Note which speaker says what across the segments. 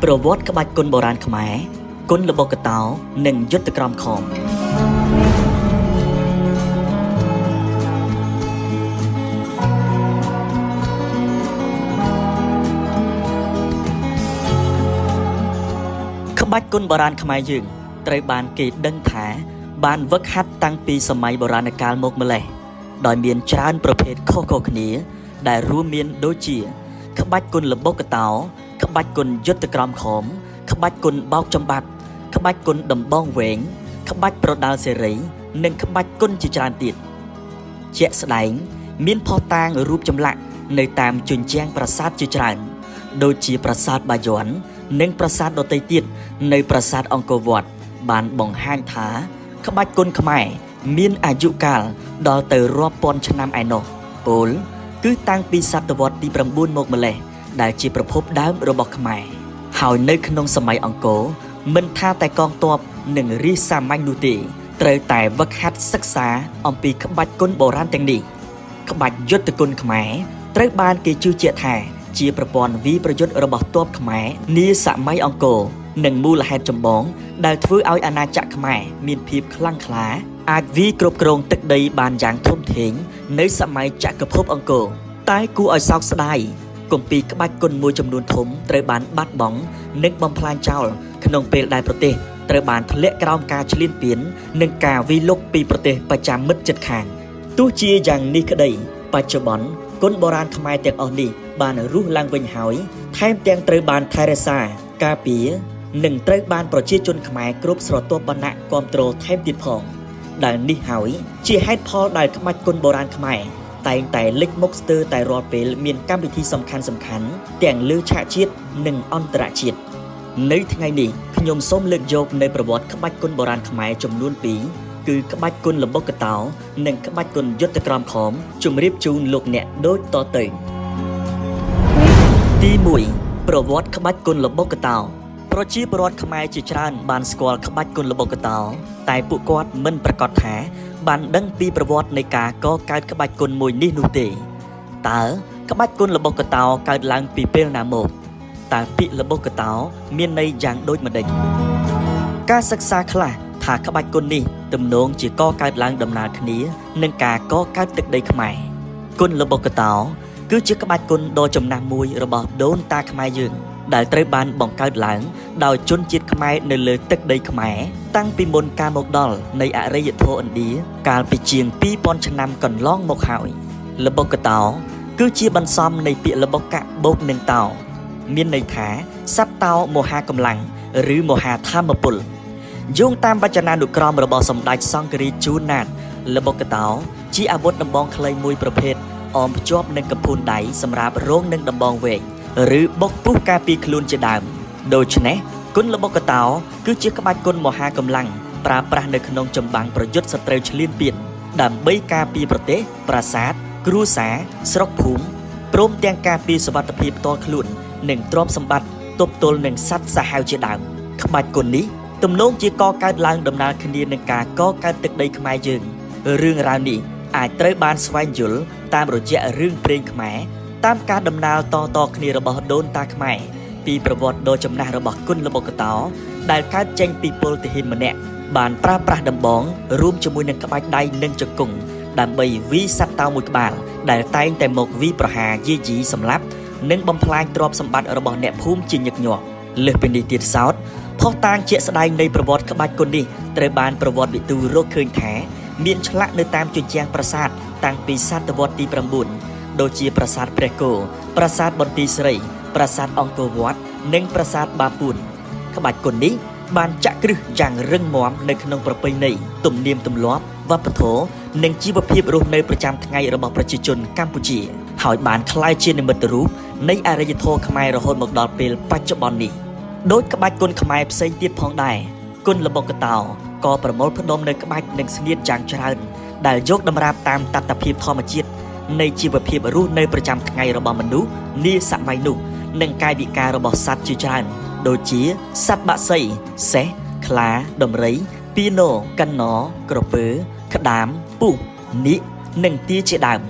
Speaker 1: ប្រវត្តិក្បាច់គុនបុរាណខ្មែរគុនល្បុក្កតោនិងយុទ្ធក្រមខំក្បាច់គុនបុរាណខ្មែរយើងត្រូវបានគេដឹងថាបានវឹកហាត់តាំងពីសម័យបុរាណកាលមកម្ល៉េះដោយមានច្រើនប្រភេទខុសៗគ្នាដែលរួមមានដូចជាក្បាច់គុនល្បុក្កតោក្បាច់គុនយុទ្ធក្រមខំក្បាច់គុនបោកចំបាប់ក្បាច់គុនដំបងវែងក្បាច់ប្រដាល់សេរីនិងក្បាច់គុនជាច្រើនទៀតជាក់ស្ដែងមានភស្តុតាងរូបចម្លាក់នៅតាមជញ្ជាំងប្រាសាទជាច្រើនដូចជាប្រាសាទបាយ័ននិងប្រាសាទដទៃទៀតនៅប្រាសាទអង្គរវត្តបានបង្ហាញថាក្បាច់គុនខ្មែរមានអាយុកាលដល់ទៅរាប់ពាន់ឆ្នាំឯណោះពោលគឺតាំងពីសតវត្សទី9មកម្ល៉េះដែលជាប្រភពដើមរបស់ខ្មែរហើយនៅក្នុងសម័យអង្គរមិនថាតែកងទ័ពនិងរាជសាមញ្ញនោះទេត្រូវតែវឹកហាត់សិក្សាអំពីក្បាច់គុនបុរាណទាំងនេះក្បាច់យុទ្ធគុនខ្មែរត្រូវបានគេជឿជាក់ថាជាប្រព័ន្ធវាយប្រយុទ្ធរបស់ទ័ពខ្មែរនាសម័យអង្គរនិងមូលហេតុចម្បងដែលធ្វើឲ្យអាណាចក្រខ្មែរមានភាពខ្លាំងក្លាអាចវាយគ្រប់គ្រងទឹកដីបានយ៉ាងធំធេងនៅសម័យចក្រភពអង្គរតែគួរឲ្យសោកស្ដាយគម្ពីរក្បាច់គុនមួយចំនួនធំត្រូវបានបាត់បង់និងបំផ្លាញចោលក្នុងពេលដែលប្រទេសត្រូវបានធ្លាក់ក្រោមការឈ្លានពាននិងការវាយលុកពីប្រទេសប្រចាំមិត្តជិតខាងទោះជាយ៉ាងនេះក្តីបច្ចុប្បន្នគុនបុរាណខ្មែរទាំងអស់នេះបានរស់ឡើងវិញហើយថែមទាំងត្រូវបានថែរក្សាការពារនិងត្រូវបានប្រជាជនខ្មែរគ្រប់ស្រទាប់វណ្ណៈគាំទ្រថែមទៀតផងដែលនេះហើយជាហេតុផលដែលក្បាច់គុនបុរាណខ្មែរតែងតែលេចមុខស្ទើរតែរាល់ពេលមានកម្មវិធីសំខាន់ៗទាំងលើឆាកជាតិនិងអន្តរជាតិនៅថ្ងៃនេះខ្ញុំសូមលើកយកនៅប្រវត្តិក្បាច់គុនបុរាណខ្មែរចំនួន2គឺក្បាច់គុនល្បុក្កតោនិងក្បាច់គុនយុទ្ធក្រមខំជម្រាបជូនលោកអ្នកដូចតទៅទី1ប្រវត្តិក្បាច់គុនល្បុក្កតោប្រជាពលរដ្ឋខ្មែរជាច្រើនបានស្គាល់ក្បាច់គុនល្បុក្កតោតែពួកគាត់មិនប្រកាសថាបានដឹងពីប្រវត្តិនៃការកកើតក្បាច់គុនមួយនេះនោះទេតើក្បាច់គុនល្បុក្កតោកើតឡើងពីពេលណាមកតើពាក្យល្បុក្កតោមានន័យយ៉ាងដូចម្តេចការសិក្សាខ្លះថាក្បាច់គុននេះទំនងជាកកើតឡើងដំណើរគ្នានឹងការកកើតទឹកដីខ្មែរគុនល្បុក្កតោគឺជាក្បាច់គុនដ៏ចំណាស់មួយរបស់ដូនតាខ្មែរយើងដែលត្រូវបានបង្កើតឡើងដោយជនជាតិខ្មែរនៅលើទឹកដីខ្មែរតាំងពីមុនការមកដល់នៃអរិយធម៌ឥណ្ឌាកាលពីជាង 2000 ឆ្នាំកន្លងមកហើយល្បុក្កតោគឺជាបន្សំនៃពាក្យល្បុក្កបូកនឹងតោមានន័យថាសត្វតោមហាកម្លាំងឬមហាធម្មពលយោងតាមវចនានុក្រមរបស់សម្ដេចសង្ឃរាជជួនណាតល្បុក្កតោជាអាវុធដំបងខ្លីមួយប្រភេទអមភ្ជាប់នឹងកពួនដៃសម្រាប់រងនឹងដំបងវែងឬបុកពុះការពារខ្លួនជាដើមដូច្នេះគុនល្បុក្កតោគឺជាក្បាច់គុនមហាកម្លាំងប្រើប្រាស់នៅក្នុងចម្បាំងប្រយុទ្ធសត្រូវឈ្លានពានដើម្បីការពារប្រទេសប្រាសាទគ្រួសារស្រុកភូមិព្រមទាំងការពារសុវត្ថិភាពផ្ទាល់ខ្លួននិងទ្រព្យសម្បត្តិទប់ទល់នឹងសត្វសាហាវជាដើមក្បាច់គុននេះទំនងជាកកើតឡើងដំណើរគ្នានឹងការកកើតទឹកដីខ្មែរយើងរឿងរ៉ាវនេះអាចត្រូវបានស្វែងយល់តាមរយៈរឿងព្រេងខ្មែរតាមការដំណើរតគ្នារបស់ដូនតាខ្មែរពីប្រវត្តិដ៏ចំណាស់របស់គុនល្បុក្កតោដែលកើតចេញពីពលទាហានម្នាក់បានប្រើប្រាស់ដំបងរួមជាមួយនឹងក្បាច់ដៃនិងជង្គង់ដើម្បីវាយសត្វតោមួយក្បាលដែលតែងតែមកវាយប្រហារយាយីសម្លាប់និងបំផ្លាញទ្រព្យសម្បត្តិរបស់អ្នកភូមិជាញឹកញាប់លើសពីនេះទៀតសោតភស្តុតាងជាក់ស្ដែងនៃប្រវត្តិក្បាច់គុននេះត្រូវបានប្រវត្តិវិទូរកឃើញថាមានឆ្លាក់នៅតាមជញ្ជាំងប្រាសាទតាំងពីសតវត្សទី9ដូចជាប្រាសាទព្រះគោប្រាសាទបន្ទាយស្រីប្រាសាទអង្គរវត្តនិងប្រាសាទបាពួនក្បាច់គុននេះបានចាក់គ្រឹះយ៉ាងរឹងមាំនៅក្នុងប្រពៃណីទំនៀមទម្លាប់វប្បធម៌និងជីវភាពរស់នៅប្រចាំថ្ងៃរបស់ប្រជាជនកម្ពុជាហើយបានក្លាយជានិមិត្តរូបនៃអរិយធម៌ខ្មែររហូតមកដល់ពេលបច្ចុប្បន្ននេះដោយក្បាច់គុនខ្មែរផ្សេងទៀតផងដែរគុនល្បុក្កតោក៏ប្រមូលផ្ដុំនៅក្បាច់និងស្នៀតយ៉ាងច្រើនដែលយកតម្រាបតាមតថភាពធម្មជាតិនៃជីវភាពរស់នៅប្រចាំថ្ងៃរបស់មនុស្សនាសម័យនោះនិងកាយវិការរបស់សត្វជាច្រើនដូចជាសត្វបក្សីសេះខ្លាដំរីពីណូកិនណក្រពើក្តាមពស់នាគនិងទាជាដើម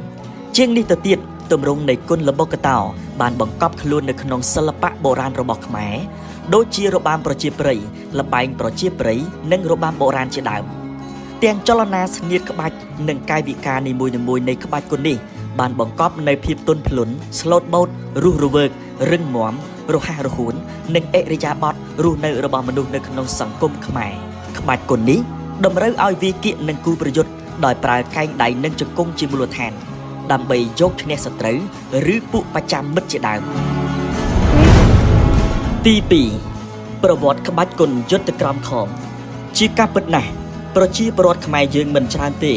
Speaker 1: ជាងនេះទៅទៀតទម្រង់នៃគុនល្បុក្កតោបានបង្កប់ខ្លួននៅក្នុងសិល្បៈបុរាណរបស់ខ្មែរ ដូចជារបាំប្រជាប្រិយល្បែងប្រជាប្រិយនិងរបាំបុរាណជាដើមទាំងចលនាស្នៀតក្បាច់និងកាយវិការនីមួយៗនៃក្បាច់គុននេះបានបង្កប់នូវភាពទន់ភ្លន់ស្លូតបូតរស់រវើករឹងមាំរហ័សរហួននិងឥរិយាបថរស់នៅរបស់មនុស្សនៅក្នុងសង្គមខ្មែរក្បាច់គុននេះតម្រូវឲ្យវាគៀកនឹងគូប្រយុទ្ធដោយប្រើកែងដៃនិងជង្គង់ជាមូលដ្ឋានដើម្បីយកឈ្នះសត្រូវឬពួកបច្ចាមិត្តជាដើមទី2ប្រវត្តិក្បាច់គុនយុទ្ធក្រមខំជាការពិតណាស់ប្រជាពលរដ្ឋខ្មែរយើងមិនច្រើនទេ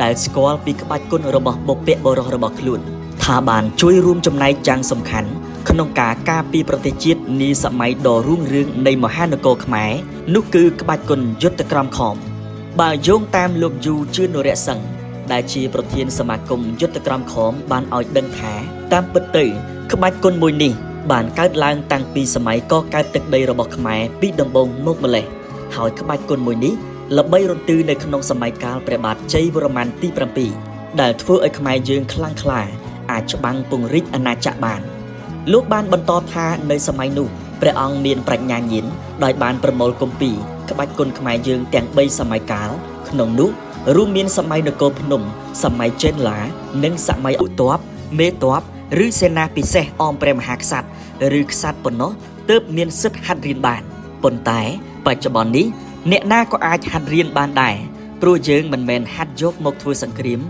Speaker 1: ដែលស្គាល់ពីក្បាច់គុនរបស់បុព្វបុរសរបស់ខ្លួនថាបានជួយរួមចំណែកយ៉ាងសំខាន់ក្នុងការការពារប្រទេសជាតិនាសម័យដ៏រុងរឿងនៃមហានគរខ្មែរនោះគឺក្បាច់គុនយុទ្ធក្រមខំបើយោងតាមលោកយូជឿនរៈសឹងដែលជាប្រធានសមាគមយុទ្ធក្រមខំបានឲ្យដឹងថាតាមពិតទៅក្បាច់គុនមួយនេះបានកើតឡើងតាំងពីសម័យកកើតទឹកដីរបស់ខ្មែរពីដំបូងមកម្លេះហើយក្បាច់គុនមួយនេះល្បីរន្ទឺនៅក្នុងសម័យកាលព្រះបាទជ័យវរ្ម័នទី7ដែលធ្វើឲ្យខ្មែរយើងខ្លាំងក្លាអាចច្បាំងពង្រីកអាណាចក្របានលោកបានបន្តថានៅសម័យនោះព្រះអង្គមានប្រាជ្ញាញាណដោយបានប្រមូលគម្ពីរក្បាច់គុនខ្មែរយើងទាំង3សម័យកាលក្នុងនោះរួមមានសម័យនគរភ្នំសម័យចេនឡានិងសម័យឧទ័ពមេទ័ពឬសេនាពិសេសអមព្រះមហាក្សត្រឬក្សត្រប៉ុណ្ណោះទើបមានសិទ្ធិហាត់រៀនបានប៉ុន្តែបច្ចុប្បន្ននេះអ្នកណាក៏អាចហាត់រៀនបានដែរព្រោះយើងមិនមែនហាត់យកមកធ្វើសង្គ្រាម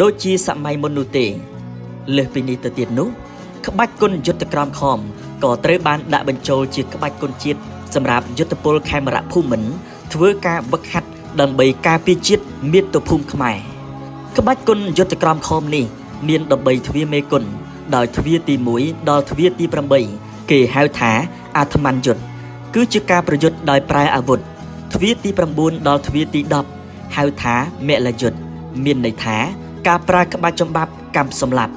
Speaker 1: ដូចជាសម័យមុននោះទេលើសពីនេះទៅទៀតនោះក្បាច់គុនយុទ្ធក្រមខំក៏ត្រូវបានដាក់បញ្ចូលជាក្បាច់គុនជាតិសម្រាប់យុទ្ធពលខេមរៈភូមិន្ទធ្វើការវឹកហាត់ដើម្បីការពារជាតិមាតុភូមិខ្មែរក្បាច់គុនយុទ្ធក្រមខំនេះមាន13ទ្វារមេគុនដោយទ្វារទី1ដល់ទ្វារទី8គេហៅថាអាត្ម័នយុទ្ធគឺជាការប្រយុទ្ធដោយប្រើអាវុធទ្វារទី9ដល់ទ្វារទី10ហៅថាមលយុទ្ធមានន័យថាការប្រើក្បាច់ចំបាប់កម្មសម្លាប់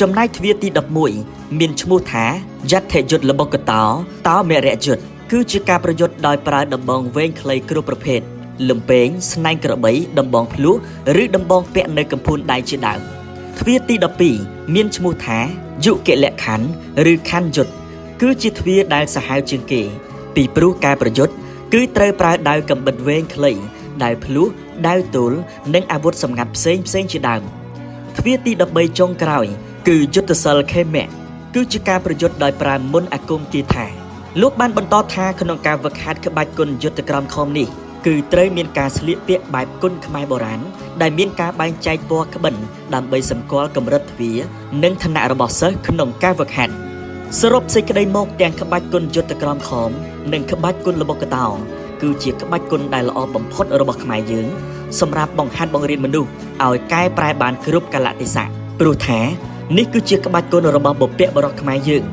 Speaker 1: ចំណែកទ្វារទី11មានឈ្មោះថាយត្ថយុទ្ធលបកតោតោមរយុទ្ធគឺជាការប្រយុទ្ធដោយប្រើដំបងវែងខ្លីគ្រប់ប្រភេទលំពែងស្នែងក្របីដំបងភ្លុះឬដំបងពាក់នៅកំភួនដៃជាដើមទ្វារទី12មានឈ្មោះថាយុគលក្ខណ្ឌឬខណ្ឌយុទ្ធគឺជាទ្វារដែលសាហាវជាងគេពីព្រោះការប្រយុទ្ធគឺត្រូវប្រើដាវកាំបិតវែងខ្លីដាវភ្លុះដាវទល់និងអាវុធសម្ងាត់ផ្សេងជាដើមទ្វារទី13ចុងក្រោយគឺយុទ្ធសិលខេមៈគឺជាការប្រយុទ្ធដោយប្រើមន្តអាគមគាថាលោកបានបន្តថាក្នុងការវឹកហាត់ក្បាច់គុនយុទ្ធក្រមខំនេះគឺត្រូវមានការស្លៀកពាក់បែបគុនខ្មែរបុរាណដែលមានការបែងចែកពណ៌ក្បិនដើម្បីសម្គាល់កម្រិតទ្វារនិងឋានៈរបស់សិស្សក្នុងការវឹកហាត់សរុបសេចក្តីមកទាំងក្បាច់គុនយុទ្ធក្រមខំនិងក្បាច់គុនលបកតោគឺជាក្បាច់គុនដែលល្អបំផុតរបស់ខ្មែរយើងសម្រាប់បង្ហាត់បង្រៀនមនុស្សឲ្យកែប្រែបានគ្រប់កាលៈទេសៈព្រោះថានេះគឺជាក្បាច់គុនរបស់បុព្វបុរសខ្មែរយើង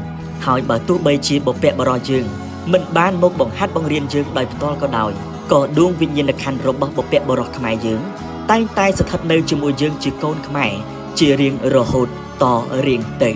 Speaker 1: ហើយបើទោះបីជាបុព្វបុរសយើងមិនបានមកបង្ហាត់បង្រៀនយើងដោយផ្ទាល់ក៏ដោយក៏ដួងវិញ្ញាណក្ខន្ធរបស់បុព្វបុរសខ្មែរយើងតែងតែស្ថិតនៅជាមួយយើងជាកូនខ្មែរជារៀងរហូតតរៀងទៅ